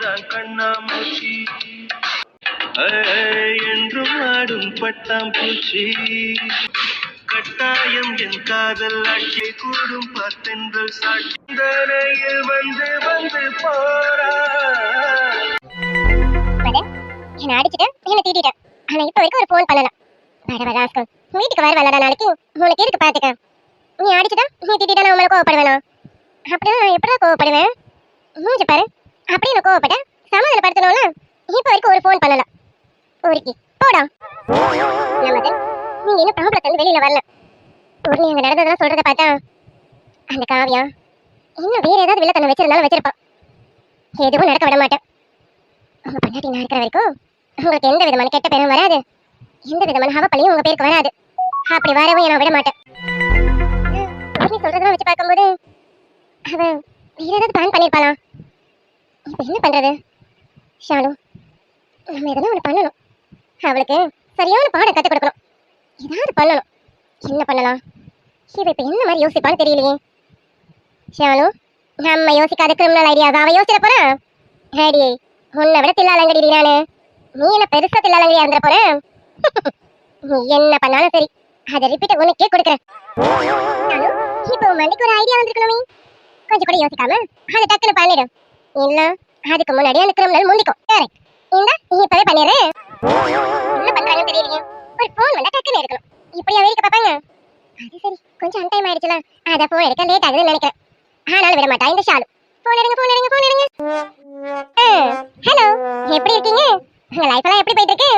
தான் கண்ணாமூச்சி என்றும் ஆடும் பட்டாம்பூச்சி கட்டாயம் என் காதல் ஆட்சி கூடும் பார்த்தென்றல் சாட்சியில் வந்து வந்து போறா என்ன அடிச்சுட்டு என்ன தீட்டிட்டேன். ஆனா இப்ப வரைக்கும் ஒரு போன் பண்ணலாம். வர ராஸ்கல் வீட்டுக்கு வர வரடா நாளைக்கு உனக்கு எதுக்கு பாத்துக்க. நீ அடிச்சுட்டா நீ தீட்டிட்டா நான் உங்களை கோவப்படுவேனா? அப்படின்னா நான் எப்படா கோவப்படுவேன்? மூஞ்சி பாரு. அப்படியே நான் கோவப்பட்டேன் சமாதானப்படுத்தணும்ல. இப்ப வரைக்கும் ஒரு போன் பண்ணலாம். ஊருக்கு போடா. நமது நீங்க இன்னும் ப்ராப்ளத்துல இருந்து வெளியில வரல. ஊர்ல அங்க நடந்ததெல்லாம் சொல்றத பார்த்தா அந்த காவியா இன்னும் வேற ஏதாவது வில்லத்தனை வச்சிருந்தாலும் வச்சிருப்பான். எதுவும் நடக்க விட மாட்டேன். உங்க பொண்டாட்டி நான் இருக்கிற வரைக்கும் உங்களுக்கு எந்த விதமான கெட்ட பேரும் வராது, எந்த விதமான ஹவப்பழியும் உங்க பேருக்கு வராது. அப்படி வரவும் நான் விட மாட்டேன். நீ சொல்றதெல்லாம் வச்சு பார்க்கும்போது அவ வேற ஏதாவது பிளான் பண்ணிருப்பாளா? இப்ப என்ன பண்றது? ஷாலு, நம்ம எதனா ஒண்ணு பண்ணணும். அவளுக்கு சரியான பாடம் கற்றுக் கொடுக்கணும். ஏதாவது பண்ணணும். என்ன பண்ணலாம்? இவ இப்ப என்ன மாதிரி யோசிப்பான்னு தெரியலையே. ஷாலு, நம்ம யோசிக்காத கிரிமினல் ஐடியாஸ் அவ யோசிச்சிட போறா. ஹேடி, உன்னை விட தில்லாலங்கடி நானு. நீ என்ன பெருசா தில்லாலங்கடியா இருந்துட போற. நீ என்ன பண்ணாலும் சரி அதை ரிப்பீட் உனக்கே கொடுக்குறேன். இப்போ மண்டிக்கு ஒரு ஐடியா வந்திருக்கணும். கொஞ்சம் கூட யோசிக்காம அதை டக்குன்னு பண்ணிடும். இல்ல அதுக்கு முன்னாடி அந்த கிரிமினல் முந்திக்கும். கரெக்ட். இந்த இப்பவே பண்ணிடுறேன். என்ன பண்றாங்கன்னு தெரியலையே. ஒரு போன் வந்தா டக்குன்னு எடுக்கணும். இப்படியா வேடிக்கை பார்ப்பாங்க? அது சரி, கொஞ்சம் அன்டைம் ஆயிடுச்சுல, அத போன் எடுக்க லேட் ஆகுதுன்னு நினைக்கிறேன். ஆனாலும் விட மாட்டா இந்த ஷாலு. போன் எடுங்க போன் எடுங்க போன் எடுங்க. ஹலோ, எப்படி இருக்கீங்க? உங்க லைஃப் எல்லாம் எப்படி போயிட்டு இருக்கு?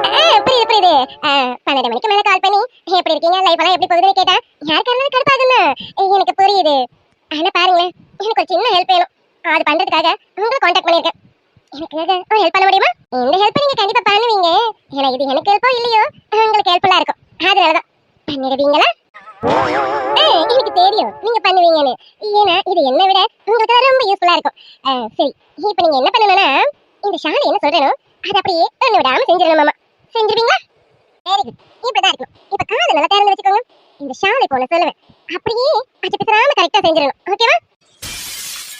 புரியுது புரியுது. 12 மணிக்கு மேல கால் பண்ணி எப்படி இருக்கீங்க லைஃப் எல்லாம் எப்படி போகுதுன்னு கேட்டா யாருக்கு இருந்தாலும் கடுப்பாகுன்னு எனக்கு புரியுது. ஆனா பாருங்களேன், எனக்கு ஒரு சின்ன ஹெல்ப் வேணும். அது பண்றதுக்காக உங்களை கான்டாக்ட் பண்ணிருக்கேன். எனக்கு ஒரு ஹெல்ப் பண்ண முடியுமா? இந்த ஹெல்ப் நீங்க கண்டிப்பா பண்ணுவீங்க. ஏன்னா இது எனக்கு ஹெல்ப்போ இல்லையோ உங்களுக்கு ஹெல்ப்ஃபுல்லா இருக்கும். அதனாலதான் பண்ணிடுவீங்களா? எனக்கு தெரியும் நீங்க பண்ணுவீங்கன்னு. ஏன்னா இது என்ன விட உங்களுக்கு ரொம்ப யூஸ்ஃபுல்லா இருக்கும். சரி, இப்ப நீங்க என்ன பண்ணணும்னா இந்த ஷாலை என்ன சொல்றேனோ அதை அப்படியே ஒண்ணு விடாம செஞ்சிடணும். மாமா செஞ்சிருவீங்களா? Very good. இப்பதான் இருக்கும். இப்ப காது நல்லா திறந்து வச்சுக்கோங்க. இந்த ஷாலை போன சொல்லுவேன் அப்படியே அச்சு பிசராம கரெக்டா செஞ்சிடணும். ஓகேவா?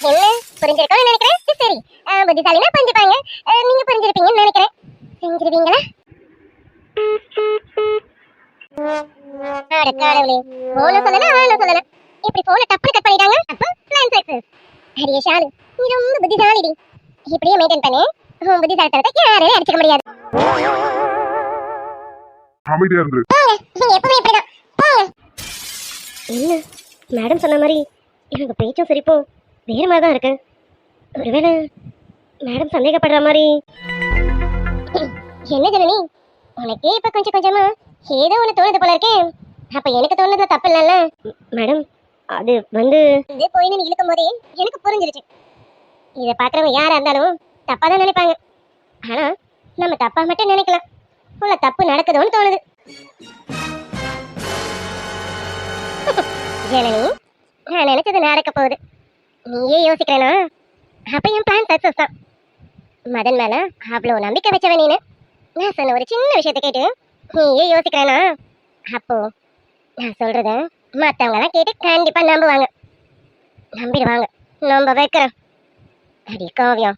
என்ன புரிஞ்சிருக்கோம்னு நினைக்கிறேன். சரி, புத்திசாலினா புரிஞ்சுப்பாங்க. நீங்க புரிஞ்சிருப்பீங்கன்னு நினைக்கிறேன். செஞ்சிருவீங்களா? அட கடவுளே, போன சொல்லல இப்படி போன டப்புனு கட் பண்ணிட்டாங்க. அப்ப பிளான் சக்சஸ். அடியே ஷாலு, நீ ரொம்ப புத்திசாலிடி. இப்படியே மெயின்டைன் பண்ணு. உன் புத்திசாலித்தனத்தை யாரையும் அடிச்சுக்க முடியாது. அமைதியா இருந்து. நீங்க எப்பவுமே இப்படிதான். போங்க. என்ன மேடம் சொன்ன மாதிரி இவங்க பேச்சும் சிரிப்பும் வேற மாதிரி தான் இருக்கு. ஒருவேளை மேடம் சந்தேகப்படுற மாதிரி. என்ன ஜனனி, உனக்கே இப்ப கொஞ்சம் கொஞ்சமா ஏதோ ஒண்ணு தோணுது போல இருக்கே. அப்ப எனக்கு தோணுதுல தப்பு இல்லைல்ல? மேடம் அது இது போயின்னு நீ இழுக்கும் போதே எனக்கு புரிஞ்சிருச்சு. இதை பாக்குறவங்க யாரா இருந்தாலும் தப்பா தான் நினைப்பாங்க. ஆனா நம்ம தப்பா மட்டும் நினைக்கலாம். உள்ள தப்பு நடக்குதோன்னு தோணுது. ஜனனி, நான் நினைச்சது நடக்க போகுது. நீயே யோசிக்கிறேனா? அப்ப என் பிளான் சக்சஸ் தான். மதன் மேல அவ்வளவு நம்பிக்கை வச்சவன் நீனு. நான் சொன்ன ஒரு சின்ன விஷயத்தை கேட்டு நீயே யோசிக்கிறேனா? அப்போ நான் சொல்றத மத்தவங்க எல்லாம் கேட்டு கண்டிப்பா நம்புவாங்க. நம்பிடுவாங்க. நம்ப வைக்கிறேன். அடி காவியம்,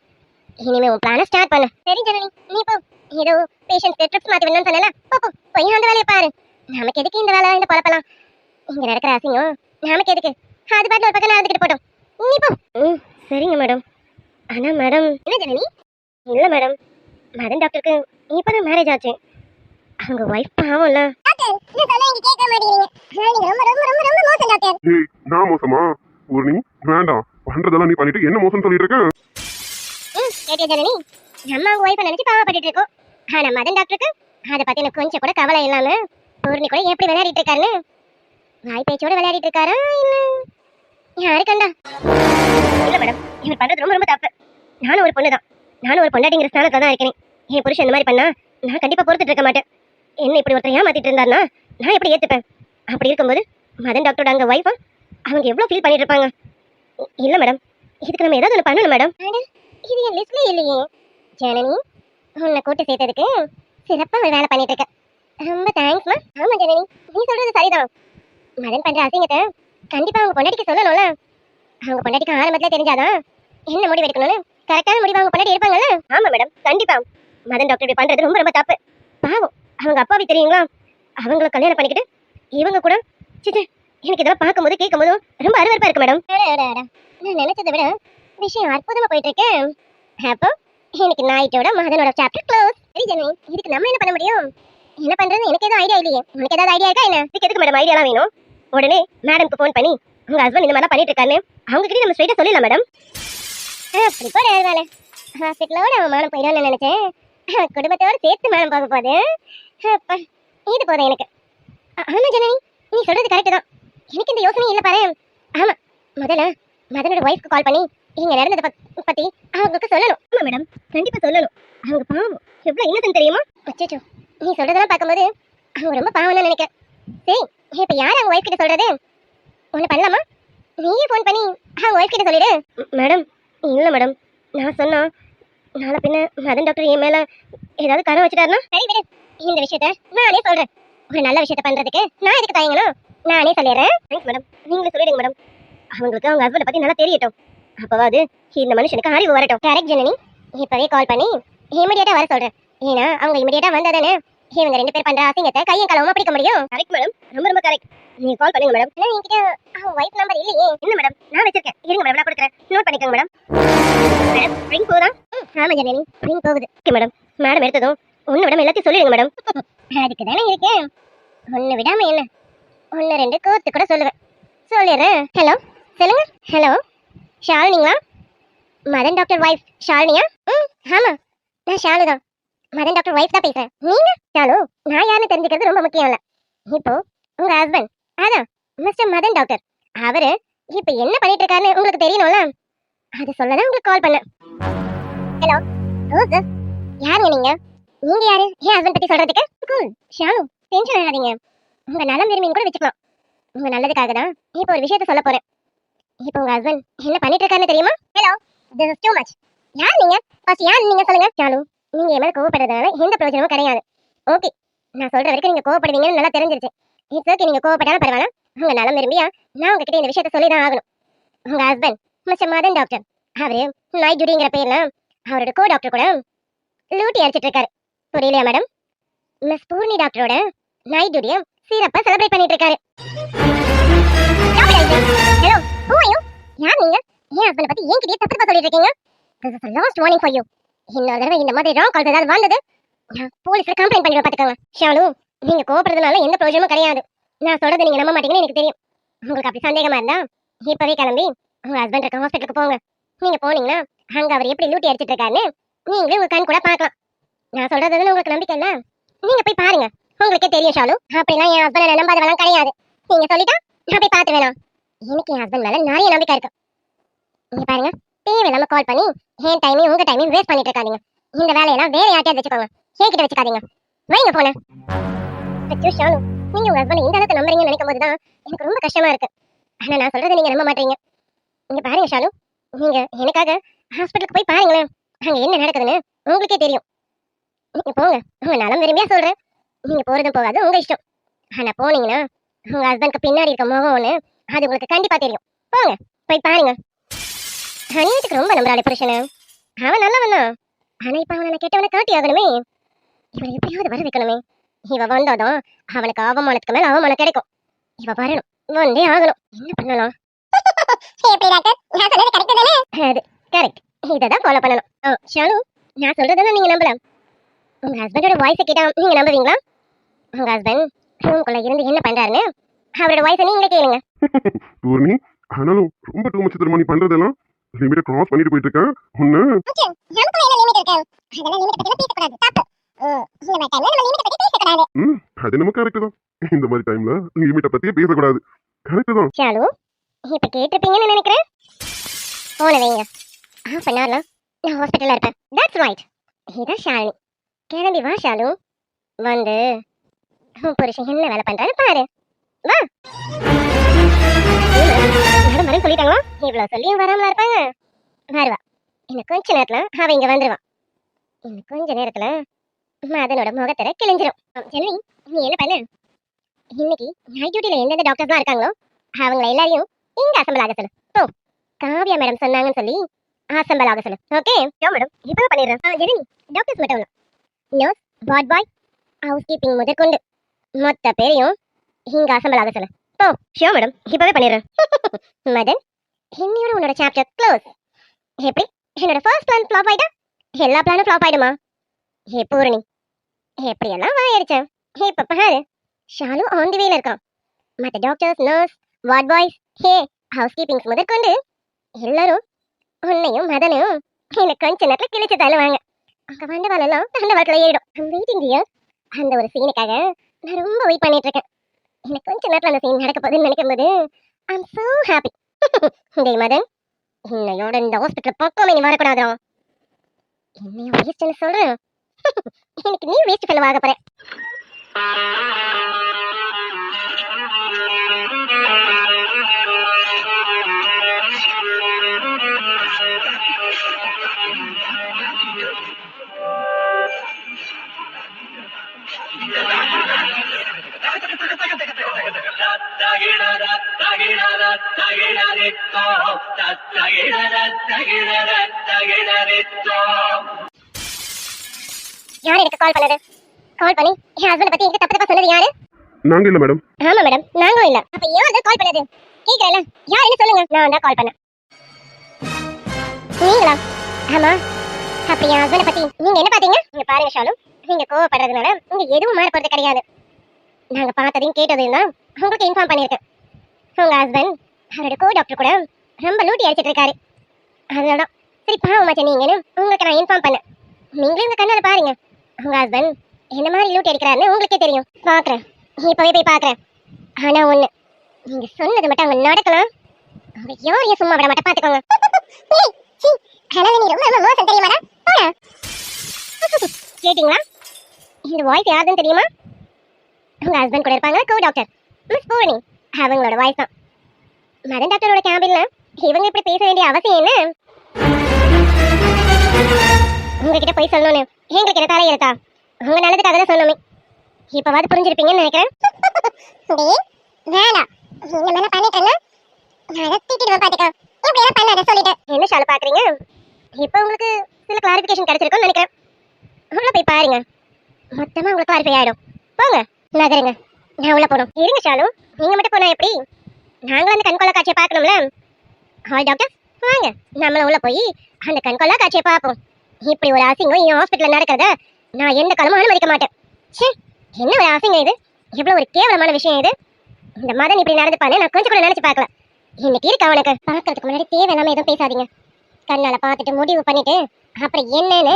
இனிமே உன் பிளான ஸ்டார்ட் பண்ணு. சரி ஜனனி, நீ போ. ஏதோ பேஷண்ட்ஸ்க்கு ட்ரிப்ஸ் மாத்தி வேணும்னு சொன்னல, போய் அந்த வேலையை பாரு. நமக்கு எதுக்கு இந்த வேலை, இந்த பழப்பலாம்? இங்க நடக்கிற அசிங்கம் நமக்கு எதுக்கு? அது பாட்டு ஒரு பக்கம் நடந்துக்கிட்டு போட்டோம். நீ போ. சரிங்க மேடம். ஆனா மேடம். என்ன ஜனனி? இல்ல மேடம், மதன் டாக்டருக்கு இப்பதான் மேரேஜ் ஆச்சு. அவங்க வைஃப் பாவம்ல. நான் மோசமா? ஒரு நீ வேண்டாம், பண்றதெல்லாம் நீ பண்ணிட்டு என்ன மோசம் சொல்லிட்டு இருக்க? ஜனனி, நம்ம அவங்க வைஃபை நினைச்சு பாவப்பட்டு இருக்கோம். ஆனா மதன் டாக்டருக்கு அதை பத்தி எனக்கு கொஞ்சம் கூட கவலை இல்லாம பூர்ணி கூட எப்படி விளையாடிட்டு இருக்காருன்னு வாய் பேச்சோட விளையாடிட்டு இருக்காரா இல்ல யாரு கண்டா? இல்ல மேடம், இவர் பண்றது ரொம்ப ரொம்ப தப்பு. நானும் ஒரு பொண்ணுதான். நானும் ஒரு பொண்டாட்டிங்கிற ஸ்தானத்துல தான் இருக்கேன். என் புருஷன் இந்த மாதிரி பண்ணா நான் கண்டிப்பா பொறுத்துட்டு இருக்க மாட்டேன். என்ன இப்படி ஒருத்தர் ஏமாத்திட்டு இருந்தாருன்னா நான் எப்படி ஏத்துப்பேன்? அப்படி இருக்கும்போது மதன் டாக்டரோட அங்க வைஃபா அவங்க எவ்வளவு ஃபீல் பண்ணிட்டு இருப்பாங்க. இல்ல மேடம், இதுக்கு நம்ம ஏதாவது ஒன்று பண்ணணும் மேடம். இது என் லிஸ்ட்ல இல்லையே. ஜனனி, உன்னை கூட்டு சேர்த்ததுக்கு சிறப்பா ஒரு வேலை பண்ணிட்டு இருக்க. ரொம்ப தேங்க்ஸ்மா. ஆமா ஜனனி, நீ சொல்றது சரிதான். மதன் பண்ற அசிங்கத்தை கண்டிப்பா அவங்க பொண்டாட்டிக்கு சொல்லணும்ல. அவங்க பொண்டாட்டிக்கு ஆரம்பத்துல தெரிஞ்சாதான் என்ன முடிவு எடுக்கணும்னு கரெக்டான முடிவு அவங்க பண்ணி இருப்பாங்கல்ல. ஆமா மேடம், கண்டிப்பா. மதன் டாக்டர் இப்படி பண்றது ரொம்ப ரொம்ப தப்பு. பாவம் அவங்க அப்பாவி தெரியுங்களா, அவங்கள கல்யாணம் பண்ணிக்கிட்டு இவங்க கூட சிச்சே, எனக்கு இதெல்லாம் பார்க்கும்போது கேட்கும்போது ரொம்ப அருவருப்பா இருக்கு மேடம். நான் நினைச்சதை விட விஷயம் அற்புதமா போயிட்டு இருக்கு. அப்போ எனக்கு நைட்டோட மதனோட சாப்டர் க்ளோஸ். சரி ஜனனி, இதுக்கு நம்ம என்ன பண்ண முடியும்? என்ன பண்றது எனக்கு எதுவும் ஐடியா இல்லையே. உனக்கு ஏதாவது ஐடியா இருக்கா என்ன? இதுக்கு எதுக்கு மேடம் ஐடியாலாம் வேணும்? உடனே மேடம்க்கு ஃபோன் பண்ணி உங்க ஹஸ்பண்ட் இந்த மாதிரி பண்ணிட்டு இருக்காரு அவங்க கிட்ட நம்ம ஸ்ட்ரைட்டா சொல்லிடலாம் மேடம். அப்படி போற வேலை ஹாஸ்பிட்டலோட அவன் மானம் போயிடும்னு நினைச்சேன். குடும்பத்தோட சேர்த்து மானம் போக போகுது. அப்பா, இது போதும் எனக்கு. ஆமா ஜனனி, நீ சொல்றது கரெக்ட் தான். எனக்கு இந்த யோசனை இல்ல பாரு. ஆமா, முதல்ல மதனோட ஒய்ஃப்க்கு கால் பண்ணி இங்க நடந்ததை பத்தி அவங்களுக்கு சொல்லணும். ஆமா மேடம், கண்டிப்பா சொல்லணும். அவங்க பாவம் எவ்வளவு இன்னசென்ட் தெரியுமா? அச்சச்சோ, நீ சொல்றதெல்லாம் பார்க்கும்போது அவங்க ரொம்ப பாவம் தான் நினைக்கிறேன். சரி, இப்ப யார் அவங்க ஒய்ஃப் கிட்ட சொல்றது? ஒண்ணு பண்ணலாமா, நீயே ஃபோன் பண்ணி அவங்க ஒய்ஃப் கிட்ட சொல்லிடு. மேடம் இல்ல மேடம், நான் சொன்னா நாளை பின்ன மதன் டாக்டர் என் மேல ஏதாவது கடன் வச்சுட்டாருன்னா? சரி விடு, இந்த விஷயத்த நானே சொல்றேன். ஒரு நல்ல விஷயத்த பண்றதுக்கு நான் எதுக்கு தயங்கணும்? நானே சொல்லிடுறேன். தேங்க்ஸ் மேடம், நீங்களே சொல்லிடுங்க மேடம். அவங்களுக்கு அவங்க ஹஸ்பண்டை பத்தி நல்லா தெரியட்டும். அப்பவாது இந்த மனுஷனுக்கு அறிவு வரட்டும். கரெக்ட் ஜனனி, இப்பவே கால் பண்ணி இமிடியேட்டா வர சொல்றேன். ஏன்னா அவங்க இமிடியேட்டா வந்தாதானே இவங்க ரெண்டு பேர் பண்ற அசிங்கத்தை கையும் களவுமா பிடிக்க முடியும். கரெக்ட் மேடம், ரொம்ப ரொம்ப கரெக்ட். நீங்க கால் பண்ணுங்க மேடம். இல்லை என்கிட்ட அவங்க வைஃப் நம்பர் இல்லையே. என்ன மேடம், நான் வச்சிருக்கேன், இருங்க மேடம், நான் கொடுக்குறேன், நோட் பண்ணிக்கோங்க மேடம். மேடம் ரிங் போகுதா? ஆமா ஜனனி, ரிங் போகுது. ஓகே மேடம், மேடம் எடுத்ததும் ஒன்னு விடாம எல்லாத்தையும் சொல்லிடுங்க மேடம். அதுக்கு தானே இருக்கேன், ஒன்னு விடாம என்ன, ஒன்னு ரெண்டு கோர்த்து கூட சொல்லுவேன், சொல்லிடுறேன். ஹலோ சொல்லுங்க. ஹலோ ஷாலினிங்களா? மதன் டாக்டர் வைஃப் ஷாலினியா? ஆமா, நான் ஷாலு தான், மதன் டாக்டர் வைஃப் தான் பேசுறேன். நீங்க? ஷாலு, நான் யாருன்னு தெரிஞ்சுக்கிறது ரொம்ப முக்கியம் இல்ல. இப்போ உங்க ஹஸ்பண்ட், அதான் மிஸ்டர் மதன் டாக்டர், அவரு இப்ப என்ன பண்ணிட்டு இருக்காருன்னு உங்களுக்கு தெரியணும்ல, அது சொல்லதான் உங்களுக்கு கால் பண்ணேன். ஹலோ ஓ யாருங்க நீங்க? நீங்க யாரு என் ஹஸ்பண்ட் பத்தி சொல்றதுக்கு? கூல் ஷாலு, டென்ஷன் ஆகாதீங்க, உங்க நலம் விரும்பின்னு கூட வச்சுக்கலாம். உங்க நல்லதுக்காக தான் இப்போ ஒரு விஷயத்த சொல்ல போறேன். இப்போ உங்க ஹஸ்பண்ட் என்ன பண்ணிட்டு இருக்காருன்னு தெரியுமா? Hello this is too much. யார் நீங்க? ஃபர்ஸ்ட் யார் நீங்க சொல்லுங்க. ஷாலு, நீங்க என் மேல கோவப்படுறதுனால எந்த பிரயோஜனமும் கிடையாது. ஓகே, நான் சொல்ற வரைக்கும் நீங்க கோவப்படுவீங்கன்னு நல்லா தெரிஞ்சிருச்சு. இட்ஸ் ஓகே, நீங்க கோவப்பட்டாலும் பரவாயில்ல. உங்க நலம் விரும்பியா நான் உங்ககிட்ட இந்த விஷயத்த சொல்லி தான் ஆகணும். உங்க ஹஸ்பண்ட் மிஸ்டர் மதன் டாக்டர், அவரு நைட் டியூட்டிங்கிற பேர்ல அவரோட கோ டாக்டர் கூட லூட்டி அடிச்சிட்டு இருக்காரு. புரியலையா மேடம்? மிஸ் பூர்ணி டாக்டரோட நைட் டியூட்டியை சிறப்பா செலிப்ரேட் பண்ணிட்டு இருக்காரு. Hello who are you? யார் நீங்க? என் ஹஸ்பண்ட் பத்தி என்கிட்டயே தப்பு தப்பா சொல்லிட்டு இருக்கீங்க. This is a last warning for you. இன்னொரு தடவை இந்த மாதிரி ராங் கால்ஸ் ஏதாவது வந்தது நான் போலீஸ்ல கம்ப்ளைண்ட் பண்ணிடுவேன் பாத்துக்கோங்க. ஷாலு, நீங்க கோபப்படுறதுனால எந்த பிரயோஜனமும் கிடையாது. நான் சொல்றது நீங்க நம்ப மாட்டீங்கன்னு எனக்கு தெரியும். உங்களுக்கு அப்படி சந்தேகமா இருந்தா இப்பவே கிளம்பி உங்க ஹஸ்பண்ட் இருக்க ஹாஸ்பிட்டலுக்கு போங்க. நீங்க போனீங்கன்னா அங்க அவர் எப்படி லூட்டி அடிச்சிட்டு இருக்காருன்னு நீங்களே உங்க கண் கூட பார்க்கலாம். நான் சொல்றது உங்களுக்கு நம்பிக்கை இல்ல, நீங்க போய் பாருங்க, உங்களுக்கே தெரியும். ஷாலு, அப்படிலாம் என் ஹஸ்பண்ட் நம்பாதவெல்லாம் கிடையாது. நீங்க சொல்லிட்டா நான் போய் பார்த்து வேணாம். எனக்கு என் ஹஸ்பண்ட் மேல நிறைய நம்பிக்கை இருக்கு. நீங்க பாருங்க, தேவையில்லாம கால் பண்ணி என் டைமையும் உங்க டைமையும் வேஸ்ட் பண்ணிட்டு இருக்காதீங்க. இந்த வேலையெல்லாம் வேற யார்ட்டையாவது வச்சுக்கோங்க, என்கிட்ட வச்சுக்காதீங்க. வைங்க போன. ஷாலு, நீங்க உங்க ஹஸ்பண்ட் இந்த அளவுக்கு நம்புறீங்கன்னு நினைக்கும் போதுதான் எனக்கு ரொம்ப கஷ்டமா இருக்கு. ஆனா நான் சொல்றதை நீங்க நம்ப மாட்டீங்க. நீங்க பாருங்க ஷாலு, நீங்க எனக்காக ஹாஸ்பிட்டலுக்கு போய் பாருங்களேன், அங்க என்ன நடக்குதுன்னு உங்களுக்கே தெரியும். நீங்க போங்க, உங்க நலம் விரும்பியா சொல்றேன். நீங்க போறதும் போகாது உங்க இஷ்டம். ஆனா போனீங்கன்னா உங்க ஹஸ்பண்ட்க்கு பின்னாடி இருக்க முகம் ஒண்ணு, அது உங்களுக்கு கண்டிப்பா தெரியும். போங்க, போய் பாருங்க. அநியாயத்துக்கு ரொம்ப நம்புறாளே புருஷனு. அவன் நல்லவன் தான், ஆனா இப்ப அவனை கெட்டவனை காட்டி ஆகணுமே. இவனை எப்படியாவது வர வைக்கணுமே. இவ வந்தாதான் அவனுக்கு அவமானத்துக்கு மேல அவமானம் கிடைக்கும். இவ வரணும், வந்தே ஆகணும். என்ன பண்ணலாம்? அது கரெக்ட், இததான் ஃபாலோ பண்ணணும். ஷாலு, நான் சொல்றதெல்லாம் நீங்க நம்பலாம். உங்க ஹஸ்பண்டோட வாய்ஸை கேட்டா நீங்க நம்புவீங்களா? உங்க ஹஸ்பண்ட் ரூம்குள்ள இருந்து என்ன பண்றாருன்னு அவரோட வாய்ஸை நீங்களே கேளுங்க. பூர்ணி, ஆனாலும் ரொம்ப டூ மச் தெரியுமா நீ பண்றதெல்லாம். லிமிட்டை கிராஸ் பண்ணிட்டு போயிட்டு இருக்கேன். ஒண்ணு அது நம்ம கரெக்ட் தான். இந்த மாதிரி டைம்ல லிமிட்டை பத்தியே பேசக்கூடாது. கரெக்ட் தான் ஷாலு, இப்ப கேட்டிருப்பீங்கன்னு நினைக்கிறேன். போன வைங்க, ஹாஃப் அன் ஹவர்ல நான் ஹாஸ்பிட்டல்ல இருப்பேன். That's right. இதான் ஷாலினி. கிளம்பி வா ஷாலு, வந்து உன் புருஷன் என்ன வேலை பண்றாரு பாரு. வா. மேடம் வரேன்னு சொல்லிட்டாங்களா? இவ்வளவு சொல்லியும் வராமலா இருப்பாங்க. வருவா, இன்னும் கொஞ்ச நேரத்துல அவ இங்க வந்துருவான். இன்னும் கொஞ்ச நேரத்துல மதனோட முகத்தர கிழிஞ்சிரும். ஜெனி, நீ என்ன பண்ணு, இன்னைக்கு நைட் டியூட்டில எந்தெந்த டாக்டர்ஸ்லாம் இருக்காங்களோ அவங்கள எல்லாரையும் இங்க அசம்பிள் ஆக சொல்லு. போ, காவியா மேடம் சொன்னாங்கன்னு சொல்லி அசெம்பிள் ஆக சொல்லு. ஓகே ஷோ மேடம், இப்பவே பண்ணிடுறேன். ஜெனி, டாக்டர்ஸ் மட்டும் இல்ல, nurse, ward boy, house keeping முதற்கொண்டு மொத்த பேரையும் இங்க அசெம்பிள் ஆக சொல்லு. ஓ ஷோ மேடம், இப்பவே பண்ணிடுறேன். மதன், இன்னையோட உன்னோட சாப்டர் க்ளோஸ். எப்படி என்னோட ஃபர்ஸ்ட் பிளான் ஃப்ளாப் ஆயிட்டா எல்லா பிளானும் ஃப்ளாப் ஆயிடுமா? ஏ பூரணி, எப்படியெல்லாம் வாயடிச்சேன். இப்ப பாரு, ஷாலு ஆன் தி வேல இருக்கான். மற்ற doctors, nurse, ward boys, house keepings முதற்கொண்டு எல்லாரும் உன்னையும் மதனையும் எனக்கு கொஞ்ச நேரத்துல கிழிச்சு தள்ளுவாங்க. அங்க வண்டவாளெல்லாம் தண்டவாளத்துல ஏறிடும். வெயிட்டிங் டியர், அந்த ஒரு சீனுக்காக நான் ரொம்ப வெயிட் பண்ணிட்டு இருக்கேன். எனக்கு கொஞ்ச நேரத்துல அந்த சீன் நடக்க போகுதுன்னு நினைக்கும் போது ஐ அம் சோ ஹாப்பி. டேய் மதன், இன்னையோட இந்த ஹாஸ்பிட்டல் பக்கமே நீ வரக்கூடாதோ. என்னையும் வேஸ்ட்னு சொல்றேன். எனக்கு நீ வேஸ்ட் ஃபெல்லோ ஆக போற. யார் எனக்கு கால் பண்ணது? கால் பண்ணி என் ஹஸ்பண்ட் பத்தி எனக்கு தப்பு தப்பா சொன்னது யாரு? நாங்க இல்ல மேடம். ஆமா மேடம், நாங்களும் இல்ல. அப்ப யார் கால் பண்ணது? கேக்குறல, யாருன்னு சொல்லுங்க. நான் தான் கால் பண்ணேன். நீங்களா? ஆமா. அப்ப என் ஹஸ்பண்ட் பத்தி நீங்க என்ன பாத்தீங்க? நீங்க பாருங்க ஷாலு, நீங்க கோவப்படுறதுனால இங்க எதுவும் மாற போறது கிடையாது. நாங்க பார்த்ததையும் கேட்டதையும் தான் உங்களுக்கு இன்ஃபார்ம் பண்ணிருக்கேன். உங்க ஹஸ்பண்ட் அவரோட கோ டாக்டர் கூட ரொம்ப லூட்டி அடிச்சிட்டு இருக்காரு. அதனால சரி பாவமாச்சே நீங்கன்னு உங்களுக்கு நான் இன்ஃபார்ம் பண்ணேன். நீங்களும் உங்க கண்ணால பாருங்க, உங்க ஹஸ்பண்ட் என்ன மாதிரி லூட்டி அடிக்கிறாருன்னு உங்களுக்கே தெரியும். பாக்குறேன், இப்பவே போய் பாக்குறேன். ஆனா ஒண்ணு, நீங்க சொன்னது மட்டும் அவங்க நடக்கலாம், அவங்க யாரையும் சும்மா விட மாட்டேன், பாத்துக்கோங்க. நீ ரொம்ப மோசம் தெரியுமாடா. கேட்டீங்களா? இந்த வாய்ஸ் யாருன்னு தெரியுமா? உங்க ஹஸ்பண்ட் கூட இருப்பாங்க கோ டாக்டர் மிஸ் பூரணி, அவங்களோட வாய்ஸ் தான். மதன் டாக்டரோட கேபின்ல இவங்க இப்படி பேச வேண்டிய அவசியம் என்ன? உங்ககிட்ட போய் சொல்லணும்னு எங்களுக்கு என்ன தலை இருக்கா? உங்க நல்லதுக்காக தான் சொல்லணுமே. இப்பவாது புரிஞ்சிருப்பீங்கன்னு நினைக்கிறேன். வேணாம், நீங்க மேல பண்ணிட்டேன்னா நான் திட்டிடுவேன் பாத்துக்கோ. இப்படி எல்லாம் பண்ணாத சொல்லிட்டேன். என்ன ஷாலு பாக்குறீங்க? இப்போ உங்களுக்கு சில கிளாரிஃபிகேஷன் கிடைச்சிருக்கும்னு நினைக்கிறேன். உள்ள போய் பாருங்க, மொத்தமா உங்களுக்கு கிளாரிஃபை ஆயிடும். போங்க, நகருங்க, நான் உள்ள போகணும். இருங்க ஷாலு, நீங்க மட்டும் போனா எப்படி? நாங்களும் அந்த கண்கொள்ளா காட்சியை பார்க்கணும்ல. ஹால் டாக்டர் வாங்க, நம்மளும் உள்ள போய் அந்த கண்கொள்ளா காட்சியை பார்ப்போம். இப்படி ஒரு அசிங்கம் என் ஹாஸ்பிட்டல்ல நடக்கிறத நான் எந்த காலமும் அனுமதிக்க மாட்டேன். சே, என்ன ஒரு அசிங்கம் இது! எவ்வளவு ஒரு கேவலமான விஷயம் இது! இந்த மதன் இப்படி நடந்துப்பானே நான் கொஞ்சம் கூட நினைச்சு பார்க்கல. இன்னைக்கு இருக்கு அவனுக்கு. பார்க்கறதுக்கு முன்னாடி தேவையில்லாம எதுவும் பேசாதீங்க. கண்ணால பார்த்துட்டு முடிவு பண்ணிட்டு அப்புறம் என்னன்னு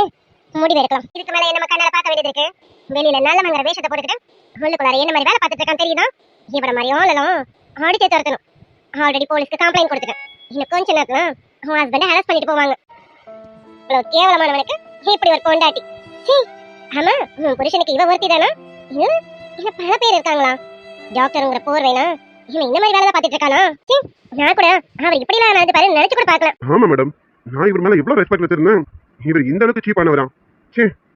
முடிவு எடுக்கலாம். இதுக்கு மேல என்ன கண்ணால பார்க்க வேண்டியது இருக்கு? வெளியில நல்லவங்கிற வேஷத்தை போட்டுக்கிட்டு உள்ளுக்குள்ளார என்ன மாதிரி வேலை பார்த்துட்டு இருக்கான் தெரியுதா? இவரை மாதிரி ஆளலாம் அடிச்சே துரத்தணும். ஆல்ரெடி போலீஸ்க்கு கம்ப்ளைண்ட் கொடுத்துட்டேன். இன்னும் கொஞ்ச நேரத்துல உன் ஹஸ்பண்டை அரெஸ்ட் பண்ணிட்டு போவாங்க. இவ்வளவு கேவலமானவனுக்கு இப்படி ஒரு பொண்டாட்டி. ஆமா, உன் புருஷனுக்கு இவ ஒருத்தி தானா? இன்னும் பல பேர் இருக்காங்களா? டாக்டருங்கிற போர்வைனா இவன் இந்த மாதிரி வேலை பார்த்துட்டு இருக்கானா? நான் கூட அவர் இப்படி எல்லாம் நடந்து பாரு நினைச்சு கூட பார்க்கலாம். ஆமா மேடம், நான் இவர் மேல எவ்வளவு ரெஸ்பெக்ட் வச்சிருந்தேன். இவர் இந்த அளவுக்கு சீப்பானவரா?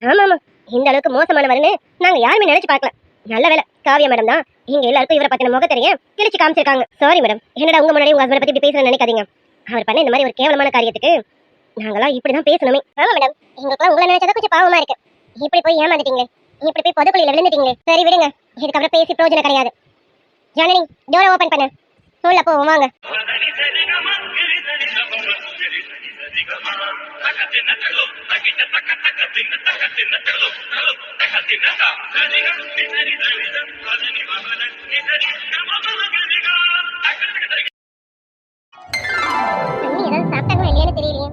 ஆமா ஆமா, இந்த அளவுக்கு மோசமானவர்னு நாங்க யாருமே நினைச்சு பார்க்கல. நல்ல வேலை காவியா மேடம் தான் இங்க எல்லாருக்கும் இவரை பத்தின முகத்தறிய கிழிச்சு காமிச்சிருக்காங்க. சாரி மேடம், என்னடா உங்க முன்னாடி உங்க ஹஸ்பண்ட் பத்தி இப்படி பேசுறேன்னு நினைக்காதீங்க. அவர் பண்ண இந்த மாதிரி ஒரு கேவலமான காரியத்துக்கு நாங்களாம் இப்படிதான் பேசணுமே. ஆமா மேடம், எங்களுக்குலாம் உங்களை நினைச்சதா கொஞ்சம் பாவமா இருக்கு. இப்படி போய் ஏமாந்துட்டீங்களே, இப்படி போய் பொதுக்குழியில விழுந்துட்டீங்களே. சரி விடுங்க, இதுக்கப்புறம் பேசி பிரயோஜனம் கிடையாது. ஜானனி, டோரை ஓபன் பண்ணு, உள்ள போவோம் வாங்க. சாப்பிட்டாங்களா இல்லையான்னு தெரியலையே.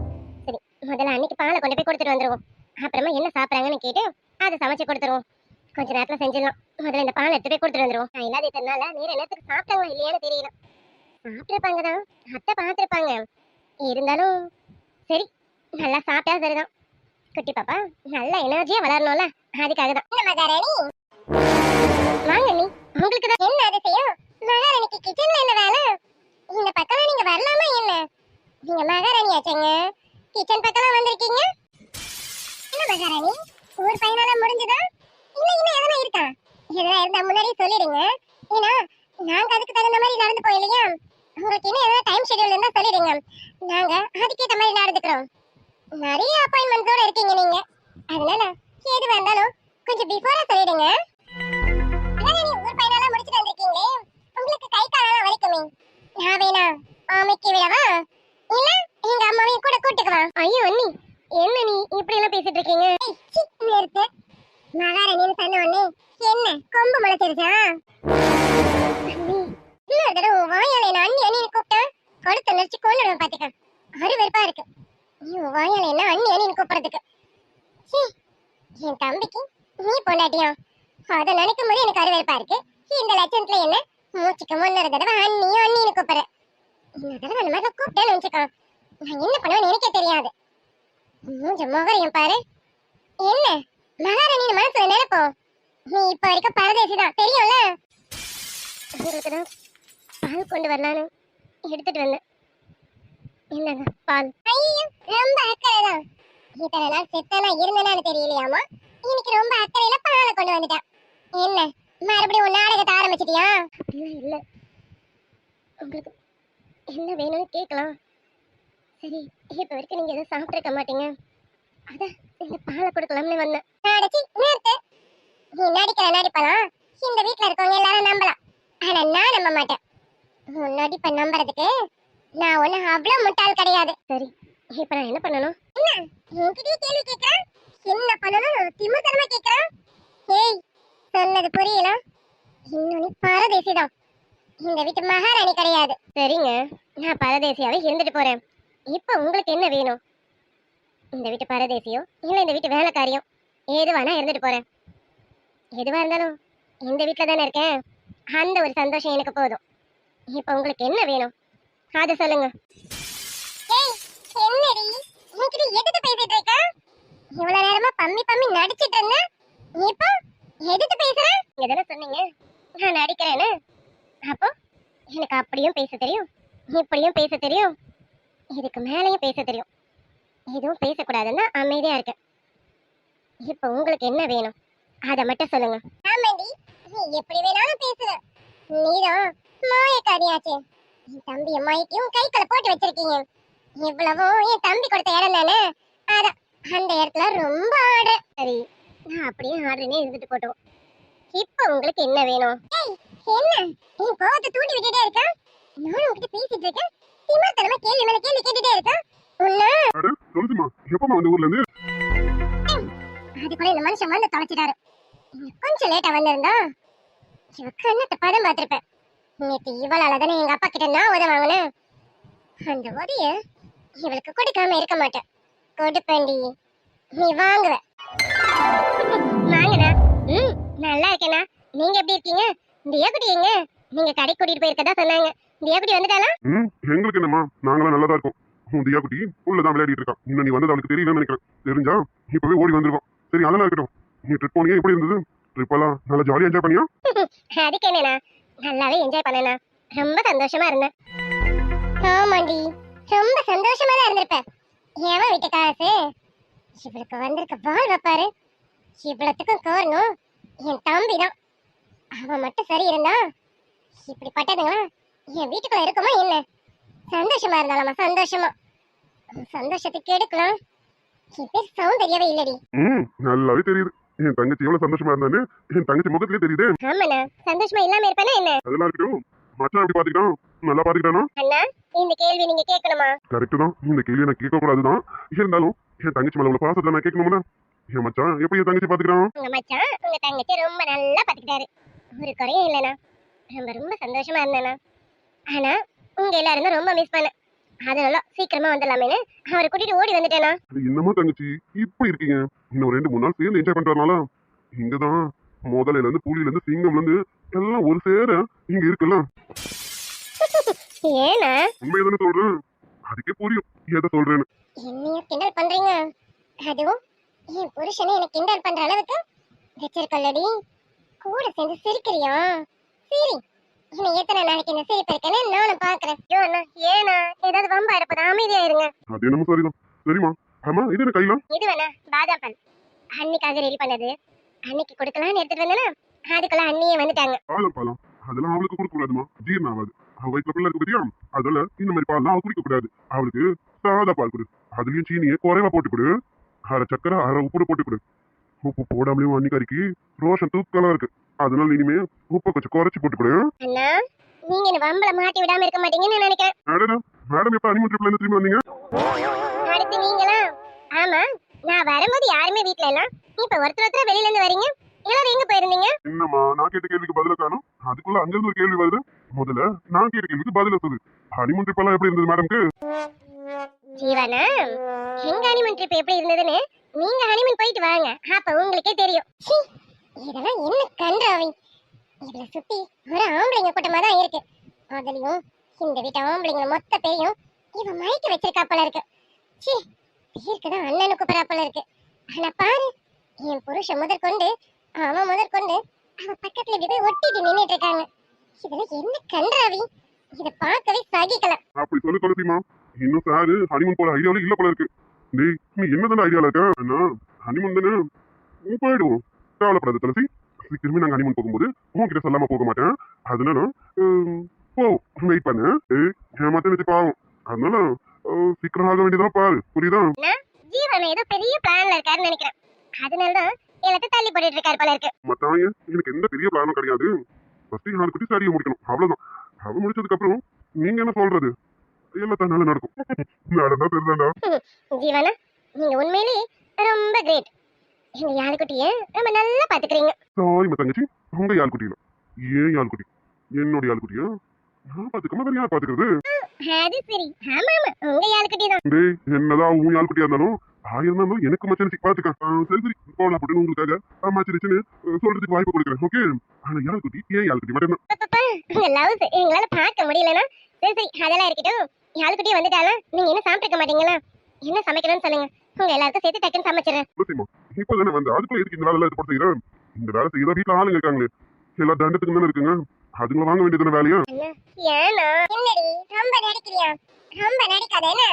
சரி, முதல்ல அன்னைக்கு பாலை கொண்டு போய் கொடுத்துட்டு வந்துருவோம். அப்புறமா என்ன சாப்பிட்றாங்கன்னு கேட்டு அதை சமைச்சு கொடுத்துருவோம். கொஞ்ச நேரத்துல செஞ்சிடலாம். முதல்ல இந்த பாலை எடுத்து போய் கொடுத்துட்டு வந்துருவோம். நான் இல்லாத இத்தனால நீர் என்னத்துக்கு சாப்பிட்டாங்களா இல்லையான்னு தெரியல. சாப்பிட்டுருப்பாங்க தான், அத்தை பார்த்துருப்பாங்க. இருந்தாலும் சரி, நல்லா சாப்பிட்டா சரிதான். குட்டி பாப்பா நல்ல எனர்ஜியா வளரணும்ல, அதுக்காக தான். வாங்க நீ, உங்களுக்கு தான் என்ன அதிசயம்? மகாராணிக்கு கிச்சன்ல என்ன வேலை? இந்த பக்கம் நீங்க வரலாமா என்ன? நீங்க மகாராணி ஆச்சங்க, கிச்சன் பக்கம் வந்திருக்கீங்க. என்ன மகாராணி, ஊர் பயணம் முடிஞ்சதா? இல்ல இன்னும் எதனா இருக்கா? எதனா இருந்தா முன்னாடியே சொல்லிடுங்க. ஏன்னா நாங்க அதுக்கு தகுந்த மாதிரி நடந்து போயிலையா. உங்களுக்கு இன்னும் ஏதாவது டைம் ஷெட்யூல் இருந்தா சொல்லிடுங்க. நாங்க அதுக்கேத்த மாதிரி நடந்துக்கிறோம். நிறைய அப்பாயின்மெண்ட்ஸோட இருக்கீங்க நீங்க. அதனால எதுவா இருந்தாலும் கொஞ்சம் பிஃபோரா சொல்லிடுங்க. அதான் நீ ஊர் பையனால முடிச்சிட்டு வந்திருக்கீங்களே, உங்களுக்கு கை காலெல்லாம் வலிக்குமே. நான் வேணா அமைக்கி விடவா, இல்ல எங்க அம்மாவையும் கூட கூட்டுக்குவா? ஐயோ அண்ணி, என்ன நீ இப்படி எல்லாம் பேசிட்டு இருக்கீங்க? நிறுத்து. மகாராணின்னு சொன்ன உடனே என்ன கொம்பு முளைச்சிருச்சா? அண்ணி, இன்னொரு தடவை உன் வாயால என்ன அண்ணி அண்ணி கூப்பிட்டா கழுத்தை நெரிச்சு கொண்டுடுவேன் பாத்துக்க. வெறுப்பா இருக்கு நீ உன் வாயால என்ன அண்ணி அண்ணி கூப்பிடுறதுக்கு. என் தம்பிக்கு நீ பொண்டாட்டியா? அதை நினைக்கும் போது எனக்கு அருவருப்பா இருக்கு. இந்த லட்சணத்துல என்ன மூச்சுக்கு முன்னொரு தடவை அண்ணியும் அண்ணின்னு கூப்பிடுற. இன்னொரு தடவை அந்த மாதிரி கூப்பிட்டேன்னு வச்சுக்கோ, நான் என்ன பண்ணுவேன்னு எனக்கே தெரியாது. மூஞ்ச முகரையும் பாரு. என்ன மகாராணின்னு மனசுல நினைப்போம். நீ இப்ப வரைக்கும் பரதேசி தான் தெரியும்ல. உங்களுக்குதான் பால் கொண்டு வரலான்னு எடுத்துட்டு வந்தேன். என்னங்க பால்? ஐயோ ரொம்ப அக்கறை தான். இத்தனை நாள் செத்தானா இருந்தேனான்னு தெரியலையாமா, இன்னைக்கு ரொம்ப அக்கறையில பாலை கொண்டு வந்துட்டான். என்ன மறுபடியும் ஒரு நாடகத்தை ஆரம்பிச்சிட்டியா? இல்ல, உங்களுக்கு என்ன வேணும்னு கேட்கலாம். சரி, இப்ப வரைக்கும் நீங்க எதுவும் சாப்பிட்டுருக்க மாட்டீங்க, அதான் இந்த பாலை கொடுக்கலாம்னு வந்தேன். அடச்சி நிறுத்து. நீ நடிக்கிற நடிப்பலாம் இந்த வீட்டுல இருக்கவங்க எல்லாரும் நம்பலாம், ஆனா நான் நம்ப மாட்டேன். உன் நடிப்பை நம்புறதுக்கு நான் ஒண்ணு அவ்வளவு முட்டாள் கிடையாது. சரி, இப்ப நான் என்ன பண்ணணும்? என்ன என்கிட்டயே கேள்வி கேட்கிறேன்? என்ன பண்ணணும் திமிர்த்தனமா கேட்கிறேன்? ஏய், சொன்னது புரியல. இன்னும் நீ பரதேசிதான், இந்த வீட்டு மகாராணி கிடையாது. சரிங்க, நான் பரதேசியாவே இருந்துட்டு போறேன். இப்ப உங்களுக்கு என்ன வேணும்? இந்த வீட்டு பரதேசியோ இல்ல இந்த வீட்டு வேலைக்காரியோ எதுவானா இருந்துட்டு போறேன். எதுவா இருந்தாலும் இந்த வீட்டுல தானே இருக்கேன், அந்த ஒரு சந்தோஷம் எனக்கு போதும். இப்ப உங்களுக்கு என்ன வேணும் அத சொல்லுங்க. ஏய், என்னடி நீ எதுக்கு பேசிட்டு இருக்க? இவ்வளவு நேரமா பம்மி பம்மி நடிச்சிட்டு இருந்த, இப்போ எதுக்கு பேசுற? எதன சொன்னீங்க நான் நடிக்கிறேன்னு? அப்போ எனக்கு அப்படியும் பேச தெரியும், இப்படியும் பேச தெரியும், இதுக்கு மேலேயும் பேச தெரியும். எதுவும் பேசக்கூடாதுன்னா அமைதியா இருக்கேன். இப்போ உங்களுக்கு என்ன வேணும் அத மட்டும் சொல்லுங்க. ஆமாண்டி, நீ எப்படி வேணாலும் பேசுற. நீதான் மாயக்காரியாச்சே. என் தம்பி அம்மாய்க்கும் கைக்குள்ள போட்டு வச்சிருக்கீங்க. இவ்வளவோ என் தம்பி கொடுத்த இடம் தானே, அதான் அந்த இடத்துல ரொம்ப ஆடு. சரி, நான் அப்படியே ஆடுறேனே இருந்துட்டு போட்டோம். இப்போ உங்களுக்கு என்ன வேணும்? ஏய், என்ன நீ கோவத்தை தூண்டி விட்டுட்டே இருக்க? நான் உன்கிட்ட பேசிட்டு இருக்கேன், திமிர்த்தனமா கேள்வி மேல கேள்வி கேட்டுட்டே இருக்க. உன்ன அட சொல்லுமா, எப்பமா அந்த ஊர்ல இருந்து? அதுக்குள்ள இந்த மனுஷன் வந்து தொலைச்சிட்டாரு. கொஞ்சம் லேட்டா வந்திருந்தா இவ கண்ணத்தை பதம் பார்த்திருப்பேன். நேற்று இவளால தானே எங்க அப்பா கிட்ட நான் உதவ வாங்கினேன். அந்த உதவிய இவளுக்கு கொடுக்காம இருக்க மாட்டேன். கொடுப்பேண்டி, நீ வாங்குவ. வாங்கண்ணா. நல்லா இருக்கேண்ணா. நீங்க எப்படி இருக்கீங்க? தியாக்குட்டி எங்க? நீங்க கடை கூட்டிட்டு போயிருக்கதா சொன்னாங்க. தியாக்குட்டி வந்துட்டாளா? எங்களுக்கு என்னம்மா, நாங்களாம் நல்லா தான் இருக்கோம். உன் தியா குட்டி உள்ளதான் விளையாடிட்டு இருக்கான். இன்னும் நீ வந்தது அவளுக்கு தெரியலன்னு நினைக்கிறேன். தெரிஞ்சா இப்பவே ஓடி வந்திருக்கோம். சரி, அதெல்லாம் இருக்கட்டும். நீ ட்ரிப் போனியா, எப்படி இருந்தது? ட்ரிப் எல்லாம் நல்லா ஜாலியா என்ஜாய் பண்ணியா? அதுக்கு என்னண்ணா, நல்லாவே என்ஜாய் பண்ணேண்ணா. ரொம்ப சந்தோஷமா இருந்தேன். ஆமாண்டி, ரொம்ப சந்தோஷமா தான் இருந்திருப்பேன். ஏன் வீட்டு காசு இவளுக்கு வந்திருக்க வாழ்வ பாரு. இவ்வளத்துக்கும் காரணம் என் தம்பி தான். அவன் மட்டும் சரி இருந்தா இப்படிப்பட்டதுங்களா என் வீட்டுக்குள்ள இருக்குமா என்ன? சந்தோஷமா இருந்தாலாமா? சந்தோஷமா சந்தோஷத்துக்கு எடுக்கலாம். என் பேர் சௌந்தர்யாவே இல்லடி. நல்லாவே தெரியுது என் தங்கச்சி எவ்வளவு சந்தோஷமா இருந்தான்னு. என் தங்கச்சி முகத்திலே தெரியுது. ஆமாண்ணா, சந்தோஷமா இல்லாம இருப்பேனா என்ன? அதெல்லாம் இருக்கட்டும். மச்சான் எப்படி பாத்துக்கிட்டான்? நல்லா பாத்துக்கிட்டானா? அண்ணா, இந்த கேள்வி நீங்க கேட்கணுமா? கரெக்ட் தான். இந்த கேள்வியை நான் கேட்க கூடாதுதான். இருந்தாலும் என் தங்கச்சி மேல உள்ள பாசத்தை நான் கேட்கணும்னா. என் மச்சான் எப்படி என் தங்கச்சி பாத்துக்கிறான்? உங்க மச்சான் உங்க தங்கச்சி ரொம்ப நல்லா பாத்துக்கிட்டாரு. ஒரு குறையும் இல்லைண்ணா. ரொம்ப ரொம்ப சந்தோஷமா இருந்தேண்ணா. ஆனா உங்க எல்லாரும் தான் ரொம்ப மிஸ் பண்ணேன். அதனால சீக்கிரமா வந்துடலாமேன்னு அவரை கூட்டிட்டு ஓடி வந்துட்டேனா. என்னமா தங்கச்சி இப்படி இருக்கீங்க? இன்னும் 2-3 நாள் சேர்ந்து என்ஜாய் பண்றதுனால இங்கதான் முதலையில இருந்து புலியில இருந்து சிங்கம்ல இருந்து எல்லாம் ஒரு சேர இங்க இருக்கலாம். ஏனா உண்மையை தானே சொல்றேன், அதுக்கே புரியும் எதை சொல்றேன்னு. என்னைய கிண்டல் பண்றீங்க? அதுவும் என் புருஷனை எனக்கு கிண்டல் பண்ற அளவுக்கு வச்சிருக்கல்லடி. கூட சேர்ந்து சிரிக்கிறியா? சரி, இன்னும் எத்தனை நாளைக்கு இந்த சிரிப்பு இருக்கேன்னு நானும் பாக்குறேன். ஏனா ஏதாவது வம்பா இருப்பதா? அமைதியா இருங்க. அது என்னமோ சரிதான். சரிம்மா, ஆமா இது என்ன கையில? இது வேணா பாதாம் பால் அன்னைக்காக ரெடி பண்ணது. அன்னைக்கு கொடுக்கலாம்னு எடுத்துட்டு வந்தேனா அதுக்குள்ள அண்ணியே வந்துட்டாங்க. பாலம் பாலம் அதெல்லாம் அவளுக்கு கொடுக்க கூடாதுமா, ஜீரணம் ஆகாது. அவ வயிற்றுல பிள்ளை இருக்கு பத்தியா, அதனால இந்த மாதிரி பால்லாம் அவ குடிக்க கூடாது. அவளுக்கு சாதா பால் கொடு. அதுலயும் சீனியை குறைவா போட்டு கொடு. அரை சக்கரை அரை உப்பு போட்டு கொடு. உப்பு போடாமலேயும் அன்னிக்காரிக்கு ரோஷன் தூக்கலா இருக்கு. அதனால இனிமே உப்பை கொஞ்சம் குறைச்சு போட்டு கொடு. அண்ணா நீங்க என்ன வம்பள மாட்டி விடாம இருக்க மாட்டீங்கன்னு நான் நினைக்கிறேன். மேடம் எப்ப அனிமல் ட்ரிப்ல இருந்து திரும்பி வந்தீங்க? அடுத்து நீங்களா? ஆமா, நான் வரும்போது யாருமே வீட்ல இல்ல. இப்ப ஒருத்தர் வெளியில இருந்து வரீங்க. எல்லாரும் எங்க போயிருந்தீங்க? என்னம்மா நான் கேட்ட கேள்விக்கு பதில காணும். அதுக்குள்ள அங்க இருந்து ஒரு கேள்வி வருது. முதல்ல நான் கேட்ட கேள்விக்கு பதில சொல்லு. ஹனிமூன் ட்ரிப் எல்லாம் எப்படி இருந்தது மேடம்க்கு? ஜீவனா, எங்க ஹனிமூன் ட்ரிப் எப்படி இருந்ததுன்னு நீங்க ஹனிமூன் போயிட்டு வாங்க, அப்ப உங்களுக்கே தெரியும். சீ, இதெல்லாம் என்ன கன்றாவி. இதுல சுத்தி ஒரு ஆம்பளைங்க கூட்டமா தான் இருக்கு. அதுலயும் இந்த வீட்டு ஆம்பளைங்க மொத்த பேரையும் இவன் மயக்க வச்சிருக்கா போல இருக்கு. சீ, பேருக்குதான் அண்ணனு கூப்பிடறா போல இருக்கு. ஆனா பாரு, என் புருஷன் முதற்கொண்டு அவன் முதற்கொண்டு அவ பக்கத்துல இப்படி போய் ஒட்டிட்டு நின்னுட்டு இருக்காங்க. இதுல என்ன கன்றாவி. இத பார்க்கவே சகிக்கல. அப்படி சொல்லி கொடுத்தீமா. இன்னும் சாரு ஹனிமூன் போற ஐடியாவில இல்ல போல இருக்கு. டேய் நீ என்னதான ஐடியால இருக்க? அண்ணா ஹனிமூன் தானே போயிடுவோம். கவலைப்படாத துளசி. சீக்கிரமே நாங்க ஹனிமூன் போகும்போது உன்கிட்ட சொல்லாம போக மாட்டேன். அதனால போ வெயிட் பண்ணு. ஏமாத்த வச்சு பாவம். அதனால சீக்கிரம் ஆக வேண்டியதான் பாரு. புரியுதா? ஜீவன் ஏதோ பெரிய பிளான்ல இருக்காருன்னு நினைக்கிறேன். அதனாலதான் எல்லாத்தையும் தள்ளி போட்டுட்டு இருக்காரு போல இருக்கு. மத்தாங்க எனக்கு எந்த பெரிய பிளானும் கிடையாது. ஃபர்ஸ்ட் நாலு குட்டி சாரியை முடிக்கணும், அவ்வளவுதான். அவ முடிச்சதுக்கு அப்புறம் நீங்க என்ன சொல்றது எல்லாத்தான் நல்லா நடக்கும். நடந்தா தெரியுதாண்டா. ஜீவனா, நீங்க உண்மையிலே ரொம்ப கிரேட். எங்க யாழ்குட்டிய ரொம்ப நல்லா பாத்துக்கிறீங்க. சாரி மத்தங்கச்சி, உங்க யாழ்குட்டியில ஏன் யாழ்குட்டி என்னோட யாழ்குட்டியா நான் பாத்துக்காம வேற யார் பாத்துக்கிறது? அது சரி. ஆமா ஆமா, உங்க யாழ்குட்டி தான். டேய் என்னதான் உன் யாழ்குட்டியா இருந்தாலும் ஆயிருந்தாலும் எனக்கு மச்சரிச்சு பாத்துக்க. சரி சரி போலாம் அப்படின்னு உங்களுக்காக மச்சரிச்சுன்னு சொல்றதுக்கு வாய்ப்பு கொடுக்குறேன். ஓகே, ஆனா யாழ்குட்டி ஏன் யாழ்குட்டி மட்டும் தான். உங்க லவ்ஸ் எங்களால பார்க்க முடியலனா சரி சரி அதெல்லாம் இருக்கட்டும். யாழ்குட்டியே வந்துட்டாலும் நீங்க என்ன சாப்பிட்டுக்க மாட்டீங்களா? என்ன சமைக்கணும்னு சொல்லுங்க, உங்க எல்லாருக்கும் சேர்த்து டக்குன்னு சமைச்சிடுறேன். இப்பதானே வந்து அதுக்குள்ள எதுக்கு இந்த வேலை எல்லாம் இது செய்யறேன்? இந்த வேலை செய்யறா வீட்டுல ஆளுங்க இருக்காங்களே, எல்லா தண்டத்துக்கு தானே இருக்குங்க. அதுங்களை வாங்க வேண்டியதான வேலையா? ஏன்னா என்னடி ரொம்ப நடிக்கிறியா? ரொம்ப நடிக்காத என்ன?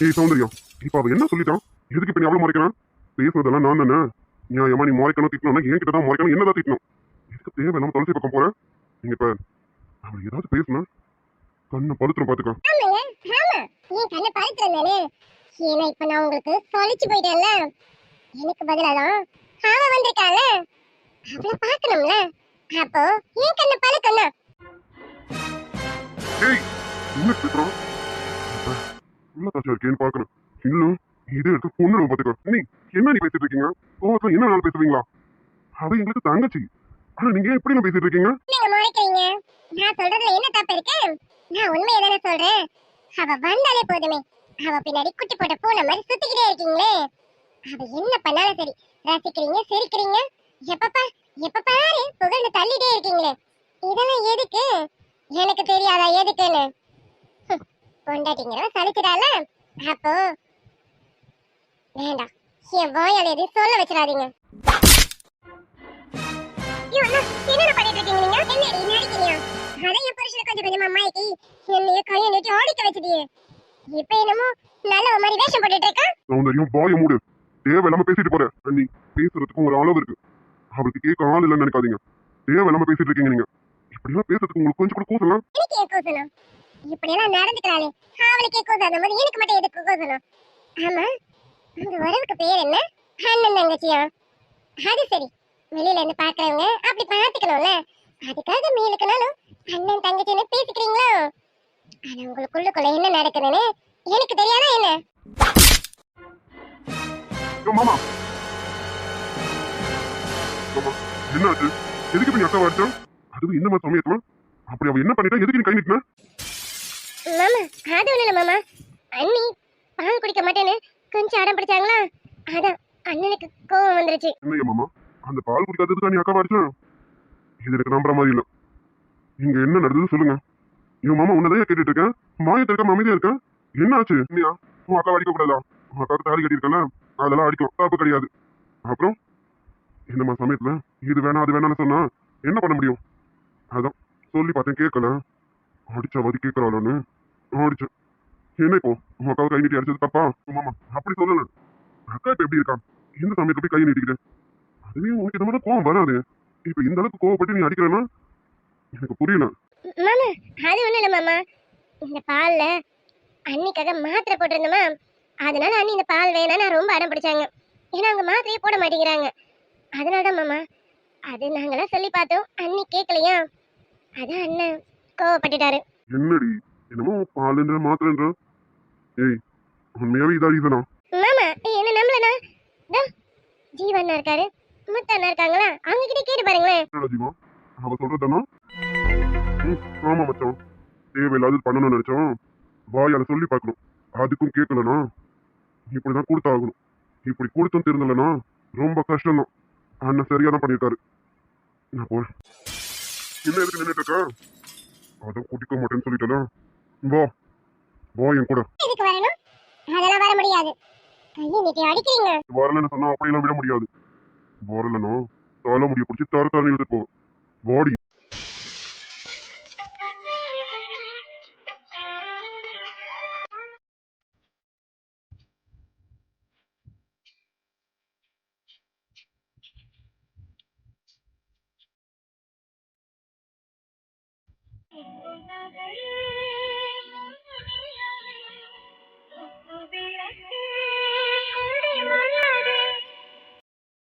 ஏய் சௌந்தர்யா, இப்ப அவ என்ன சொல்லிட்டான்? எதுக்கு இப்ப நீ அவ்வளவு முறைக்கிறான்? பேசுறதெல்லாம் நான் தானே. நியாயமா நீ முறைக்கணும் திட்டணும்னா என்கிட்ட தான் முறைக்கணும், என்னதான் திட்டணும். எதுக்கு தேவையில்லாம துளசி பக்கம் போறேன்? நீங்க இப்ப அவன் ஏதாவது பேசணும் கண்ணை படுத்துரும் பாத்துக்கோ. ஆமாங்க, ஆமா என் கண்ணை படுத்துறேன். ஏன்னா இப்ப நான் உங்களுக்கு சொல்லிச்சு போயிட்டேன்ல, எனக்கு பதிலாதான் அவ வந்திருக்கால, அவளை பார்க்கணும்ல. அப்போ என் கண்ணை படுக்கணும். ஏய் என்ன பேசுறோம்? உள்ள தாச்சா இருக்கேன்னு பாக்கணும். இன்னும் இதே எடுத்து பொண்ணு பாத்துக்கோ. நீ என்ன நீ பேசிட்டு இருக்கீங்க? கோவத்துல என்ன நாள் பேசுவீங்களா? அவ எங்களுக்கு தங்கச்சி. ஆனா நீங்க எப்படி பேசிட்டு இருக்கீங்க? நீங்க முறைக்கிறீங்க. நான் சொல்றதுல என்ன தப்பு இருக்கு? நான் உண்மையை தானே சொல்றேன். அவ வந்தாலே போதுமே, அவ பின்னாடி குட்டி போட்ட பூனை மாதிரி சுத்திக்கிட்டே இருக்கீங்களே. அவ என்ன பண்ணாலும் சரி ரசிக்கிறீங்க, சிரிக்கிறீங்க. எப்ப பாரு புகழ்ந்து தள்ளிட்டே இருக்கீங்களே. இதெல்லாம் எதுக்கு? எனக்கு தெரியாதா எதுக்குன்னு? பொண்டாட்டிங்கிறவ சலிச்சிடால. அப்போ வேண்டாம், என் வாயால் எதுவும் சொல்ல வச்சிடாதீங்க. என்ன பண்ணிட்டு இருக்கீங்க நீங்க? என்னடி நடிக்கிறீங்க? அதான் என் புருஷனை கொஞ்சம் கொஞ்சமா மாய்க்கி என்னைய கையை நீட்டி ஓடிக்க வச்சிட்டியே. இப்ப என்னமோ நல்ல மாதிரி வேஷம் போட்டுட்டு இருக்க. சௌந்தர்யம் வாய மூடு. தேவையில்லாம பேசிட்டு போற. நீ பேசுறதுக்கு ஒரு அளவு இருக்கு. அவளுக்கு கேட்க ஆள் இல்லைன்னு நினைக்காதீங்க. தேவையில்லாம பேசிட்டு இருக்கீங்க நீங்க. இப்படிலாம் பேசுறதுக்கு உங்களுக்கு கொஞ்சம் கூட கூசலாம்? எனக்கு ஏன் கூசணும்? இப்படி எல்லாம் நடந்துக்கிறாளே, அவளுக்கே கூசாத மாதிரி எனக்கு மட்டும் எதுக்கு கூசணும்? ஆமா, உங்க உறவுக்கு பேர் என்ன? அண்ணன் தங்கச்சியா? அது சரி, வெளியில இருந்து பாக்குறவங்க அப்படி பாத்துக்கணும்ல. அதுக்காக மேலுக்குனாலும் அண்ணன் தங்கச்சின்னு பேசிக்கிறீங்களோ? ஆனா உங்களுக்குள்ளுக்குள்ள என்ன நடக்குதுன்னு எனக்கு தெரியாதா என்ன? மாமா என்னாச்சு? எதுக்கு நீ அக்கா அடிச்சா? அதுவும் இந்த மாதிரி சமயத்துல அப்படி அவ என்ன பண்ணிட்டா? எதுக்கு நீ கை நிட்டின? மாமா அது ஒண்ணு இல்ல மாமா. அண்ணி பால் குடிக்க மாட்டேன்னு கொஞ்சம் அடம் பிடிச்சாங்களா, அதான் அண்ணனுக்கு கோவம் வந்துருச்சு. என்னையா மாமா, அந்த பால் குடிக்காததுக்கா நீ அக்கா அடிச்சா? இது எனக்கு நம்புற மாதிரி இல்ல. இங்க என்ன நடந்தது சொல்லுங்க. என் மாமா உன்னதையா கேட்டுட்டு இருக்கேன். மாயத்தை இருக்க அமைதியா இருக்கேன். என்ன ஆச்சு? இல்லையா உன் அக்கா அடிக்க கூடாதா? உன் அக்காவுக்கு தாலி கட்டியிருக்கல, அதெல்லாம் அடிக்கும், தப்பு கிடையாது. அப்புறம் இந்த மாதிரி சமயத்துல இது வேணாம் அது வேணாம்னு சொன்னா என்ன பண்ண முடியும்? அதான் சொல்லி பார்த்தேன், கேட்கல. அடிச்சாவது கேட்கறாளோன்னு அடிச்சேன். என்ன இப்போ உன் அக்காவை கை நீட்டி அடிச்சது தப்பா? மாமா அப்படி சொல்லல. அக்கா இப்ப எப்படி இருக்கா? இந்த சமயத்துல போய் கை நீட்டிக்கிட்டேன். அதுவே உனக்கு இந்த மாதிரி கோவம் வராது. இப்ப இந்த அளவுக்கு கோவப்பட்டு நீ அடிக்கிறேன்னா எனக்கு புரியல. மாமா அது ஒண்ணும் இல்ல மாமா, இந்த பால்ல அன்னிக்காக மாத்திரை போட்டிருந்தோமா, அதனால அண்ணி இந்த பால் வேணாம்னு ரொம்ப அடம் பிடிச்சாங்க. ஏன்னா அவங்க மாத்திரையே போட மாட்டேங்கிறாங்க. அதனாலதான் மாமா, அது நாங்களாம் சொல்லி பார்த்தோம், அண்ணி கேட்கலையா, அதான் அண்ணன் கோவப்பட்டுட்டாரு. என்னடி என்னமோ பாலுன்ற மாத்திரன்ற? ஏய், உண்மையாவே இதா இதெல்லாம்? மாமா என்ன நம்பலனா, தா ஜீவண்ணா இருக்காரு, முத்தண்ணா இருக்காங்களா, அவங்க கிட்ட கேட்டு பாருங்களேன். என்னடா ஜீவா, அவ சொல்றதானா? ஆமா மச்சான், தேவையில்லாது பண்ணணும்னு நினைச்சோம், வாயால சொல்லி பார்க்கணும். அதுக்கும் கேட்கலனா இப்படிதான் கொடுத்தாகணும். இப்படி கொடுத்தும் தெரிஞ்சலனா ரொம்ப கஷ்டம் தான். அண்ணன் சரியா தான் பண்ணியிருக்காரு. நான் போறேன். என்ன எதுக்கு நின்றுட்டு இருக்கா? அதான் குடிக்க மாட்டேன்னு சொல்லிட்டல. வா வா என் கூட. எதுக்கு வரணும்? அதெல்லாம் வர முடியாது. கையை நீட்டி அடிக்கிறீங்க. வரலன்னு சொன்னா அப்படியெல்லாம் விட முடியாது. வரலன்னா தலை முடிய பிடிச்சி தர தர இழுத்து போ. வாடி.